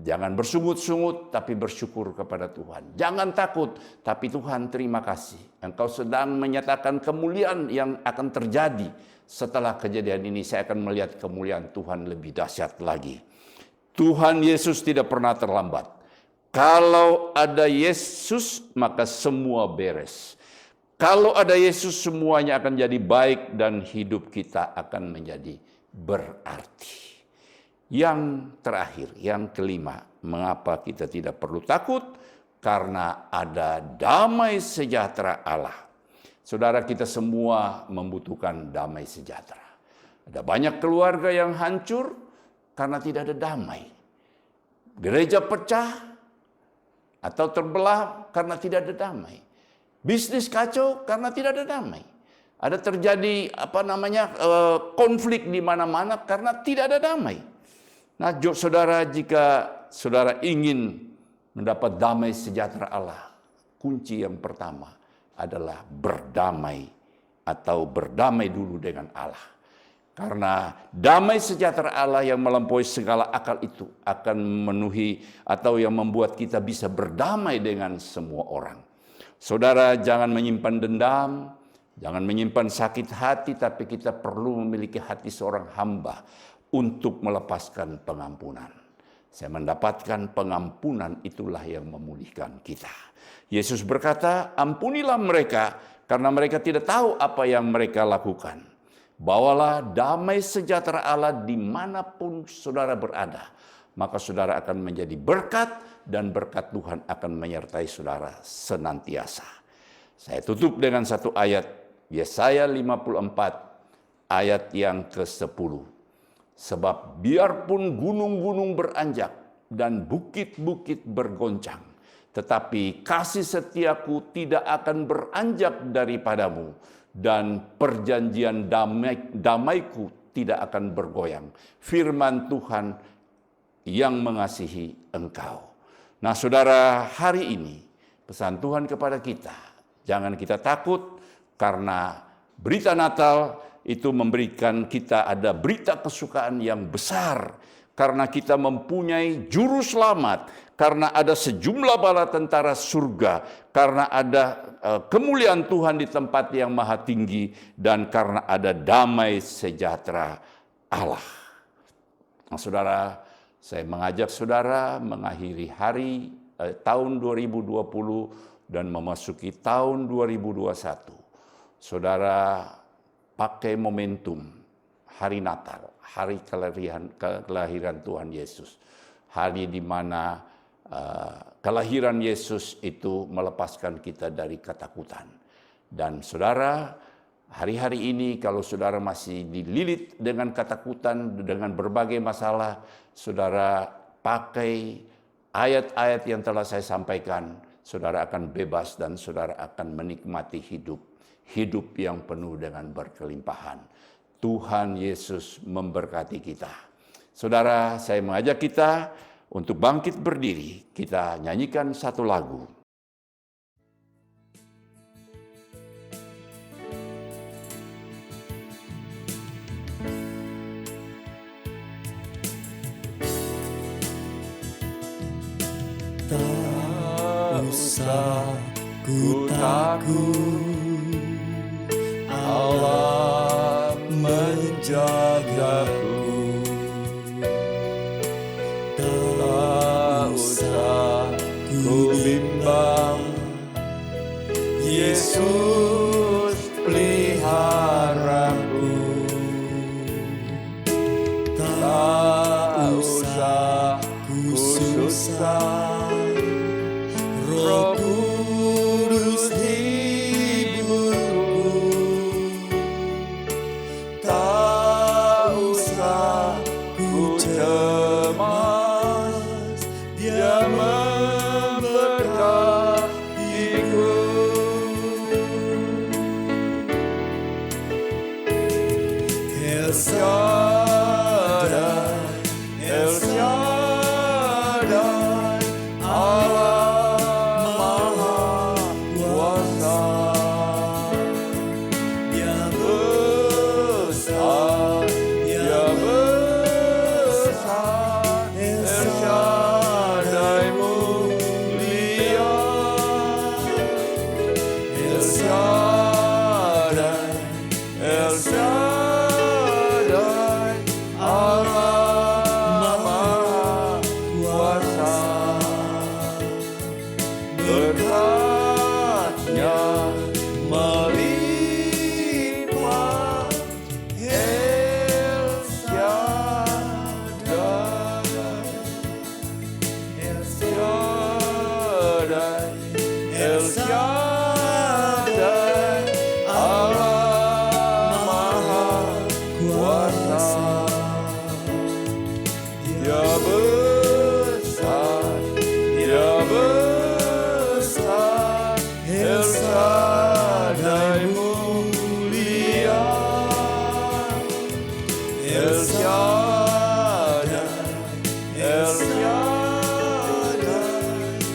jangan bersungut-sungut, tapi bersyukur kepada Tuhan. Jangan takut, tapi Tuhan terima kasih. Engkau sedang menyatakan kemuliaan yang akan terjadi. Setelah kejadian ini, saya akan melihat kemuliaan Tuhan lebih dahsyat lagi. Tuhan Yesus tidak pernah terlambat. Kalau ada Yesus, maka semua beres. Kalau ada Yesus, semuanya akan jadi baik dan hidup kita akan menjadi berarti. Yang terakhir, yang kelima, mengapa kita tidak perlu takut? Karena ada damai sejahtera Allah. Saudara, kita semua membutuhkan damai sejahtera. Ada banyak keluarga yang hancur karena tidak ada damai. Gereja pecah atau terbelah karena tidak ada damai. Bisnis kacau karena tidak ada damai. Ada terjadi konflik di mana-mana karena tidak ada damai. Nah, saudara, jika saudara ingin mendapat damai sejahtera Allah, kunci yang pertama adalah berdamai atau berdamai dulu dengan Allah. Karena damai sejahtera Allah yang melampaui segala akal itu akan memenuhi atau yang membuat kita bisa berdamai dengan semua orang. Saudara, jangan menyimpan dendam, jangan menyimpan sakit hati, tapi kita perlu memiliki hati seorang hamba untuk melepaskan pengampunan. Saya mendapatkan pengampunan, itulah yang memulihkan kita. Yesus berkata, ampunilah mereka karena mereka tidak tahu apa yang mereka lakukan. Bawalah damai sejahtera Allah dimanapun saudara berada. Maka saudara akan menjadi berkat dan berkat Tuhan akan menyertai saudara senantiasa. Saya tutup dengan satu ayat, Yesaya 54 ayat yang ke-10. Sebab biarpun gunung-gunung beranjak dan bukit-bukit bergoncang, tetapi kasih setiaku tidak akan beranjak daripadamu, dan perjanjian damaiku tidak akan bergoyang. Firman Tuhan yang mengasihi engkau. Nah saudara, hari ini pesan Tuhan kepada kita, jangan kita takut karena berita Natal itu memberikan kita ada berita kesukaan yang besar. Karena kita mempunyai juru selamat, karena ada sejumlah bala tentara surga, karena ada kemuliaan Tuhan di tempat yang maha tinggi, dan karena ada damai sejahtera Allah. Nah, saudara, saya mengajak saudara mengakhiri hari tahun 2020 dan memasuki tahun 2021. Saudara pakai momentum hari Natal, hari kelahiran Tuhan Yesus. Hari di mana kelahiran Yesus itu melepaskan kita dari ketakutan. Dan saudara, hari-hari ini kalau saudara masih dililit dengan ketakutan, dengan berbagai masalah, saudara pakai ayat-ayat yang telah saya sampaikan, saudara akan bebas dan saudara akan menikmati hidup yang penuh dengan berkelimpahan. Tuhan Yesus memberkati kita. Saudara, saya mengajak kita untuk bangkit berdiri. Kita nyanyikan satu lagu. Tak usah ku takut, Allah menjagaku. Tak usah ku bimbang, Yesus peliharaku. Tak usah ku susah, Roh Kudus hiburku. Tak usah ku cemas, Dia memberkatiku. El Shaddai, El Shaddai, Allah Maha Kuasa. Dia besar, Dia besar, El Shaddai mulia. El Shaddai, El Shaddai, Allah Maha Kuasa. Berkatnya melimpah, El Shaddai, El Shaddai, El Shaddai, Allah Maha Kuasa. Dia besar, Dia besar, El Shaddai mulia. El Shaddai, El Shaddai, Allah Maha Kuasa. Berkatnya melimpah, El Shaddai, El Shaddai, Allah Maha Kuasa. Dia besar, Dia besar, El Shaddai mulia. El Shaddai, El Shaddai, Allah Maha Kuasa. Berkatnya melimpah, El Shaddai, El Shaddai, Allah Maha Kuasa. Dia besar, Dia besar, El Shaddai mulia. El Shaddai, El Shaddai, Allah Maha Kuasa.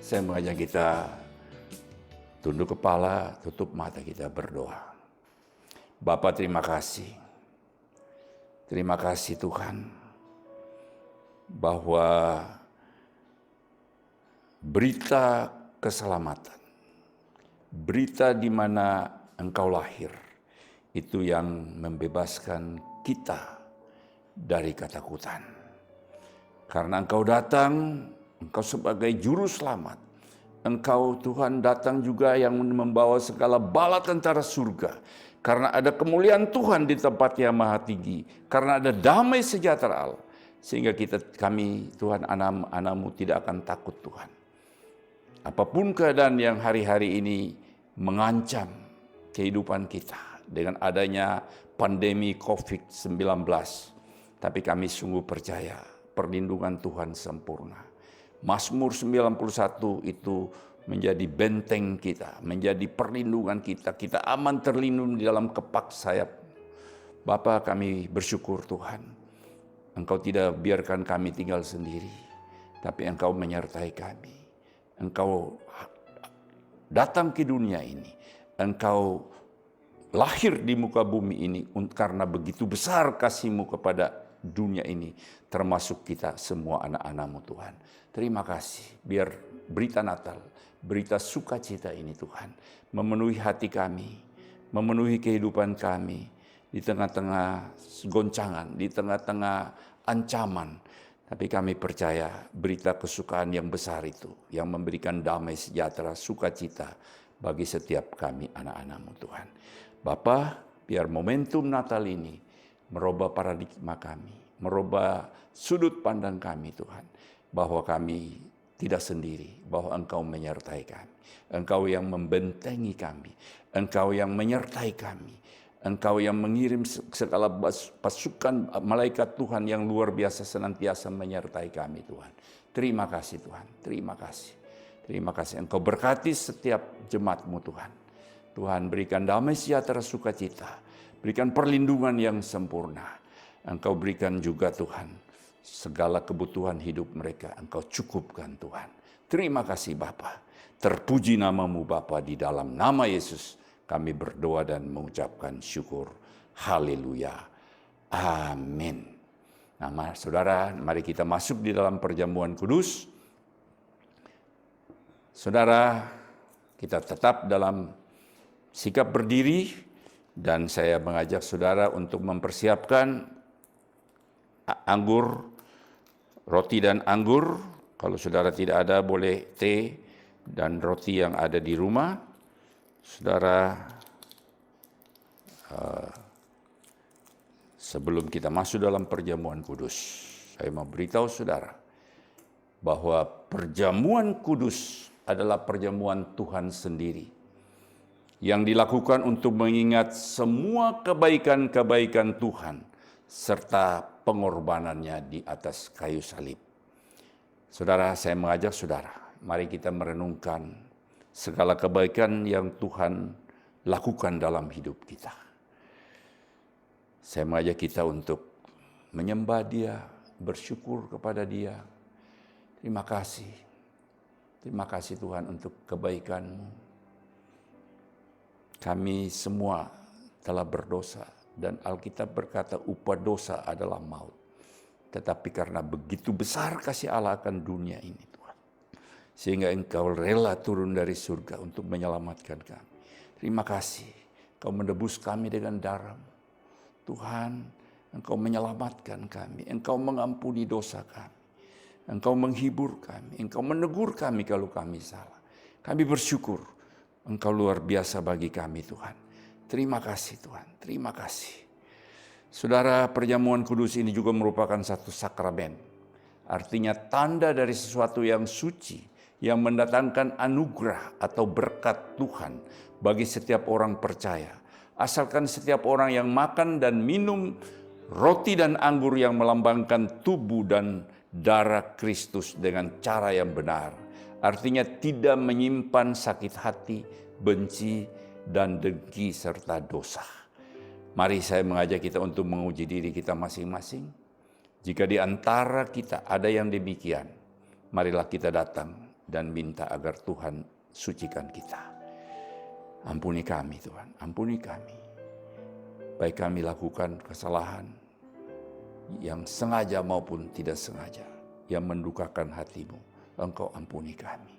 Saya mengajak kita tunduk kepala, tutup mata, kita berdoa. Bapa, terima kasih. Terima kasih Tuhan bahwa berita keselamatan, berita di mana Engkau lahir, itu yang membebaskan kita dari ketakutan. Karena Engkau datang, Engkau sebagai juru selamat. Engkau Tuhan datang juga yang membawa segala bala tentara surga. Karena ada kemuliaan Tuhan di tempat yang maha tinggi. Karena ada damai sejahtera Allah. Sehingga kami Tuhan anak-anak-Mu tidak akan takut Tuhan. Apapun keadaan yang hari-hari ini mengancam kehidupan kita. Dengan adanya pandemi COVID-19. Tapi kami sungguh percaya perlindungan Tuhan sempurna. Mazmur 91 itu menjadi benteng kita, menjadi perlindungan kita. Kita aman terlindung di dalam kepak sayap. Bapa, kami bersyukur Tuhan. Engkau tidak biarkan kami tinggal sendiri, tapi Engkau menyertai kami. Engkau datang ke dunia ini. Engkau lahir di muka bumi ini karena begitu besar kasih-Mu kepada dunia ini, termasuk kita semua anak-anak-Mu Tuhan. Terima kasih, biar berita Natal, berita sukacita ini Tuhan, memenuhi hati kami, memenuhi kehidupan kami, di tengah-tengah goncangan, di tengah-tengah ancaman. Tapi kami percaya berita kesukaan yang besar itu, yang memberikan damai sejahtera, sukacita bagi setiap kami anak-anak-Mu Tuhan. Bapa, biar momentum Natal ini merubah paradigma kami, merubah sudut pandang kami Tuhan, bahwa kami tidak sendiri, bahwa Engkau menyertai kami, Engkau yang membentengi kami, Engkau yang menyertai kami, Engkau yang mengirim segala pasukan malaikat Tuhan yang luar biasa senantiasa menyertai kami Tuhan. Terima kasih Tuhan, terima kasih. Terima kasih Engkau berkati setiap jemaat-Mu Tuhan. Tuhan berikan damai sejahtera sukacita, berikan perlindungan yang sempurna. Engkau berikan juga Tuhan segala kebutuhan hidup mereka, Engkau cukupkan Tuhan. Terima kasih Bapa. Terpuji nama-Mu Bapa, di dalam nama Yesus kami berdoa dan mengucapkan syukur. Haleluya. Amin. Nah, saudara, mari kita masuk di dalam perjamuan kudus. Saudara, kita tetap dalam sikap berdiri, dan saya mengajak saudara untuk mempersiapkan anggur, roti dan anggur. Kalau saudara tidak ada, boleh teh dan roti yang ada di rumah. Saudara, sebelum kita masuk dalam perjamuan kudus, saya mau beritahu saudara bahwa perjamuan kudus adalah perjamuan Tuhan sendiri yang dilakukan untuk mengingat semua kebaikan-kebaikan Tuhan serta pengorbanannya di atas kayu salib. Saudara, saya mengajak saudara, mari kita merenungkan segala kebaikan yang Tuhan lakukan dalam hidup kita. Saya mengajak kita untuk menyembah Dia, bersyukur kepada Dia. Terima kasih. Terima kasih Tuhan untuk kebaikan-Mu. Kami semua telah berdosa, dan Alkitab berkata upah dosa adalah maut. Tetapi karena begitu besar kasih Allah akan dunia ini Tuhan, sehingga Engkau rela turun dari surga untuk menyelamatkan kami. Terima kasih, Engkau menebus kami dengan darah-Mu. Tuhan, Engkau menyelamatkan kami, Engkau mengampuni dosa kami, Engkau menghibur kami, Engkau menegur kami kalau kami salah. Kami bersyukur, Engkau luar biasa bagi kami Tuhan. Terima kasih Tuhan, terima kasih. Saudara, perjamuan kudus ini juga merupakan satu sakramen. Artinya tanda dari sesuatu yang suci, yang mendatangkan anugerah atau berkat Tuhan bagi setiap orang percaya. Asalkan setiap orang yang makan dan minum roti dan anggur yang melambangkan tubuh dan darah Kristus dengan cara yang benar. Artinya tidak menyimpan sakit hati, benci, dan dengki serta dosa. Mari saya mengajak kita untuk menguji diri kita masing-masing. Jika di antara kita ada yang demikian, marilah kita datang dan minta agar Tuhan sucikan kita. Ampuni kami Tuhan, ampuni kami. Baik kami lakukan kesalahan yang sengaja maupun tidak sengaja, yang mendukakan hati-Mu, Engkau ampuni kami.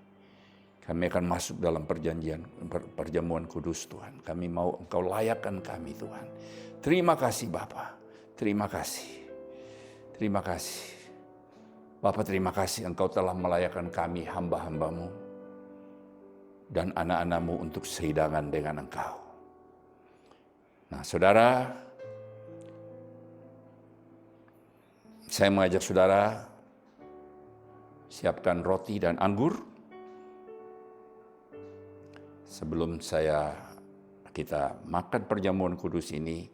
Kami akan masuk dalam perjamuan kudus Tuhan. Kami mau Engkau layakkan kami Tuhan. Terima kasih Bapa, terima kasih. Terima kasih. Bapa, terima kasih Engkau telah melayakkan kami hamba-hamba-Mu dan anak-anak-Mu untuk sehidangan dengan Engkau. Nah saudara, saya mengajak saudara siapkan roti dan anggur. Sebelum kita makan perjamuan kudus ini,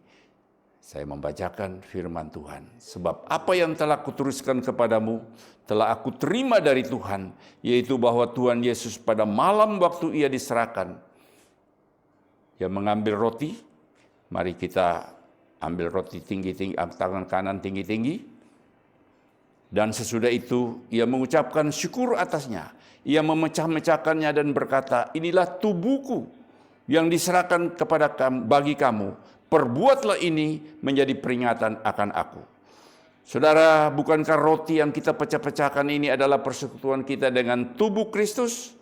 saya membacakan firman Tuhan. Sebab apa yang telah kuteruskan kepadamu, telah aku terima dari Tuhan, yaitu bahwa Tuhan Yesus pada malam waktu Ia diserahkan, Ia mengambil roti. Mari kita ambil roti tinggi-tinggi, tangan kanan tinggi-tinggi. Dan sesudah itu Ia mengucapkan syukur atasnya. Ia memecah-mecahkannya dan berkata, inilah tubuhku yang diserahkan kepada bagi kamu. Perbuatlah ini menjadi peringatan akan aku. Saudara, bukankah roti yang kita pecah-pecahkan ini adalah persekutuan kita dengan tubuh Kristus?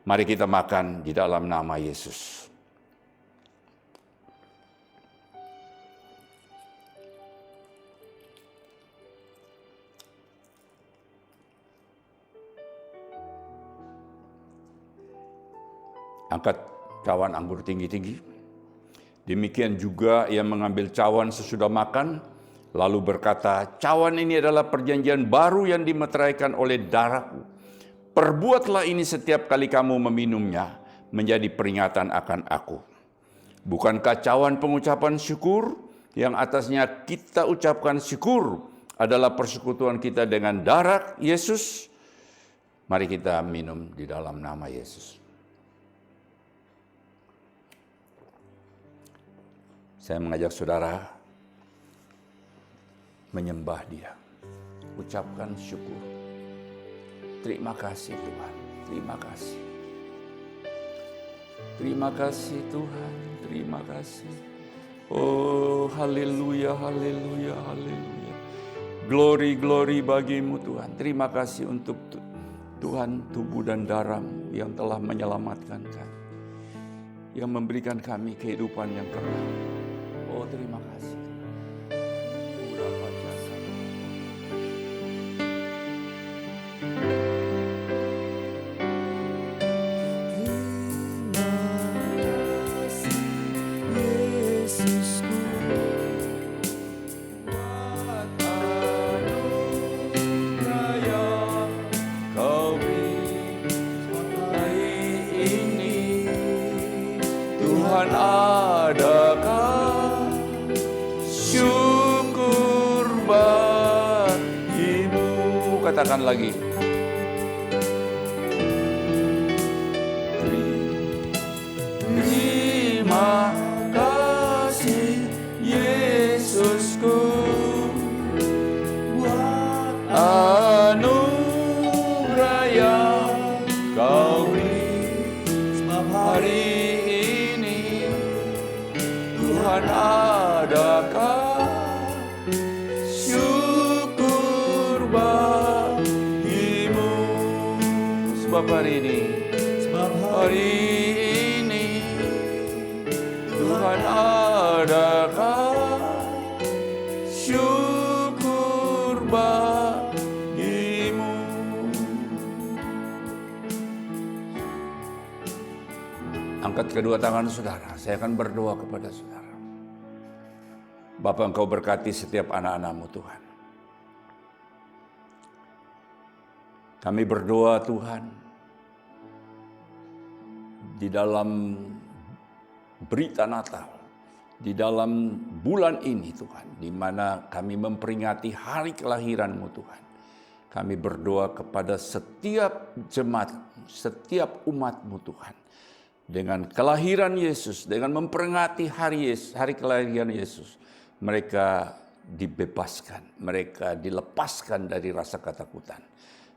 Mari kita makan di dalam nama Yesus. Angkat cawan anggur tinggi-tinggi. Demikian juga Ia mengambil cawan sesudah makan, lalu berkata, cawan ini adalah perjanjian baru yang dimeteraikan oleh darahku. Perbuatlah ini setiap kali kamu meminumnya, menjadi peringatan akan aku. Bukankah cawan pengucapan syukur, yang atasnya kita ucapkan syukur, adalah persekutuan kita dengan darah Yesus? Mari kita minum di dalam nama Yesus. Saya mengajak saudara menyembah Dia. Ucapkan syukur. Terima kasih Tuhan. Terima kasih. Terima kasih Tuhan. Terima kasih. Oh haleluya, haleluya, haleluya. Glory, glory bagimu Tuhan. Terima kasih untuk Tuhan tubuh dan darah-Mu yang telah menyelamatkan kami. Yang memberikan kami kehidupan yang kekal. Oh terima kasih. Tuhan adakah syukur bagimu. Katakan lagi. Terima kasih Yesusku buat anugerah yang Kau beri. Sebab hari ini Tuhan adakah syukur bagimu. Sebab hari ini Tuhan adakah syukur bagimu. angkat kedua tangan saudara. Saya akan berdoa kepada saudara. Bapa, Engkau berkati setiap anak-anak-Mu Tuhan. Kami berdoa Tuhan, di dalam berita Natal, di dalam bulan ini Tuhan, di mana kami memperingati hari kelahiran-Mu Tuhan. Kami berdoa kepada setiap jemaat, setiap umat-Mu Tuhan. Dengan kelahiran Yesus, dengan memperingati hari kelahiran Yesus, mereka dibebaskan, mereka dilepaskan dari rasa ketakutan.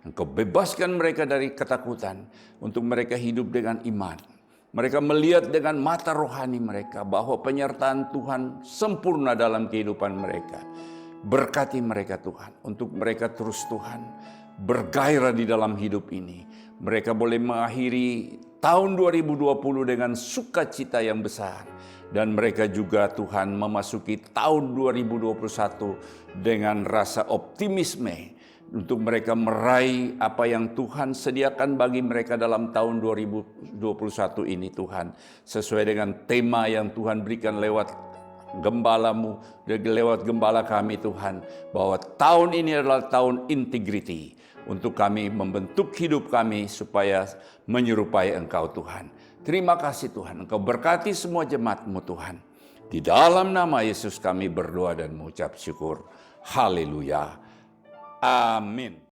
Engkau bebaskan mereka dari ketakutan untuk mereka hidup dengan iman. Mereka melihat dengan mata rohani mereka bahwa penyertaan Tuhan sempurna dalam kehidupan mereka. Berkati mereka Tuhan, untuk mereka terus Tuhan bergairah di dalam hidup ini. Mereka boleh mengakhiri tahun 2020 dengan sukacita yang besar. Dan mereka juga Tuhan memasuki tahun 2021 dengan rasa optimisme untuk mereka meraih apa yang Tuhan sediakan bagi mereka dalam tahun 2021 ini Tuhan. Sesuai dengan tema yang Tuhan berikan lewat gembalamu, lewat gembala kami Tuhan. Bahwa tahun ini adalah tahun integrity. Untuk kami membentuk hidup kami supaya menyerupai Engkau Tuhan. Terima kasih Tuhan, Engkau berkati semua jemaat-Mu Tuhan. Di dalam nama Yesus kami berdoa dan mengucap syukur. Haleluya. Amin.